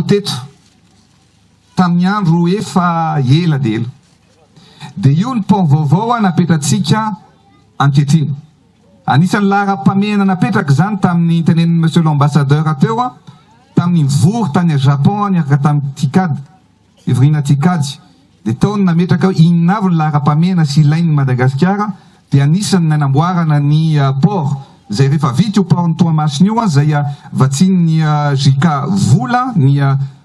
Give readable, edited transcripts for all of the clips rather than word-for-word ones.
teto tamin'ny andro efa ela dia ela. Dia io ny pont vaovao napetratsika ankehitriny. Anisan'ny laharam-pahamehana napetraka zany tamin'ny teneniny monsieur l'ambassadeur teo tamin'ny mivory tany Japon niaraka tamin'ny Tikady, Evrina Tikady. Dia taony nametraka inona avy ny laharam-pahamehana sy ilain'ny Madagasikara dia anisan'ny nanamboarana ny port zay rehefa vita io port ny Toamasina io zay vatsian'ny Jika vola ny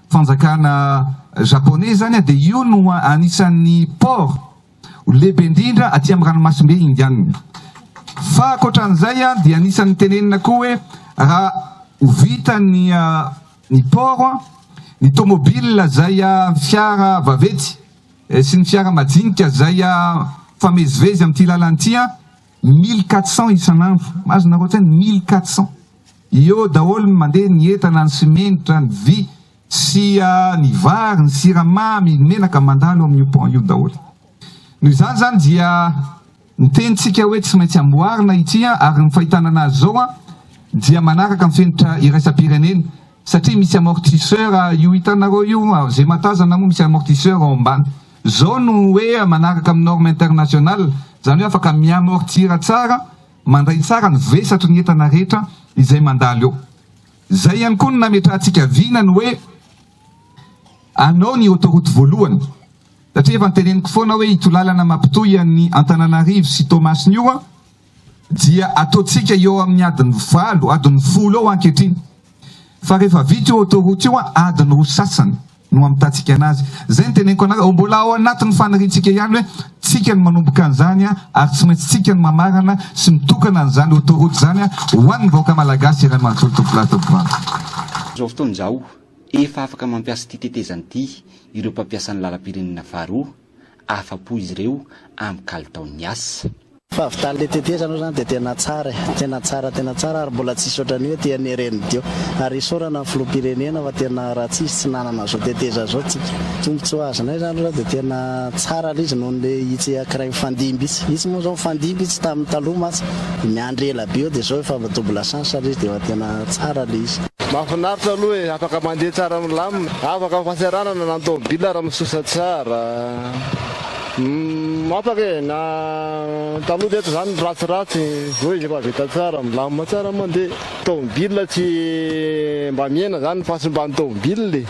fanjakana japonais zany dia io no anisan'ny port lehibe indrindra aty amin'ny ranomasimbe indianina. Fa ankoatran'izay dia anisan'ny tenenina koa hoe raha ho vita ny port ny tomobile zay fiara vavety sy ny fiara majinika zay famezivezy amin'ity lalany 1400 isan'andro. Mazonareo tsay 1400 io daholo mandeha ny entana ny simenitra ny vy sy ny vary ny siramamy ny menaka mandalo amin'io pont io daholo. Noho izany zany dia nitenitsika hoe tsy maintsy amboarina ity ary ny fahitana anazy zao dia manaraka amin'ny fenitra iraisam-pirenena satria misy amortisseur io hitanareo io zay matazana moa misy amortisseur ao ambany. Zao no hoe manaraka amin'ny norme internationale zany hoe afaka miamortira tsara mandray tsara ny vesatry ny entana rehetra izay mandalo eo. Zay ihany koa no nametrahantsika vinany hoe anao ny autoroute voalohany satria efa niteneniko foana hoe ito lalana mampitohy ny Antananarivo sy Toamasina io dia ataontsika eo amin'ny adiny 10 adiny 10 eo ankehitriny. Fa rehefa vita io autoroute io adiny 2 sasany no amitatsika anazy. Zay ny teneniko anareo mbola ao anatin'ny faniriantsika ihany hoe tsika ny manomboka an'izany ary tsy maintsy tsika ny mamarana sy mitokana an'izany autoroute zany ho an'ny vahoaka malagasy irany manontolo tompolatovana. Zao fotoan'izao efa afaka mampiasa ity tetezana ity ireo mpampiasa ny lalam-pirenena faharoa afa-po izy ireo amin'ny kalitaon'ny asa. Fa avy le tetezana zany dia tena tsara ary mbola tsisy ohatran'ny hoe tia nereny teo ary isorana ny filoham-pirenena fa tena raha tsisy tsy nanana zao teteza zao tsika tombontso azonay zany zao dia tena tsara izy noho le itsy akiray mifandimby izy moa zao mifandimby izy tamin'ny taloha matsy miandry ela be eo dia zao efa double chance izy dia tena tsara le izy. Mahafinaritra aloha hoe afaka mandeha tsara milamina, afaka mifasiaranana na tômôbila raha misosa tsara. Afaka na taloha dia eto zany ratsiratsy hoe izy efa vita tsara milamina tsara mandeha. Tômôbila tsy mba miena zany ny fahasimbany tômôbila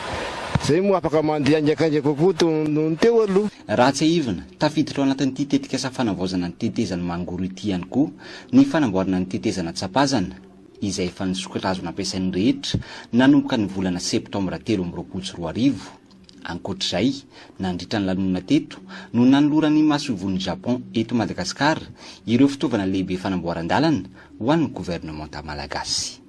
zay moa afaka mandeha angaikainga kokoa toy teo aloha. Raha tsy haivina tafiditra ao anatin'ity tetikasa fanavaozana ny tetezana mangoro ity ihany koa ny fanamboarana ny tetezana tsapazana izay efa nisokatra azo nampiasain'ny rehetra nanomboka ny volana septambra 2024. Ankoatr'izay nandritra ny lanonana teto no nanolorany masovon'ny Japon eto Madagasikara ireo fitaovana lehibe fanamboaran-dalana ho an'ny gouvernement malagasy.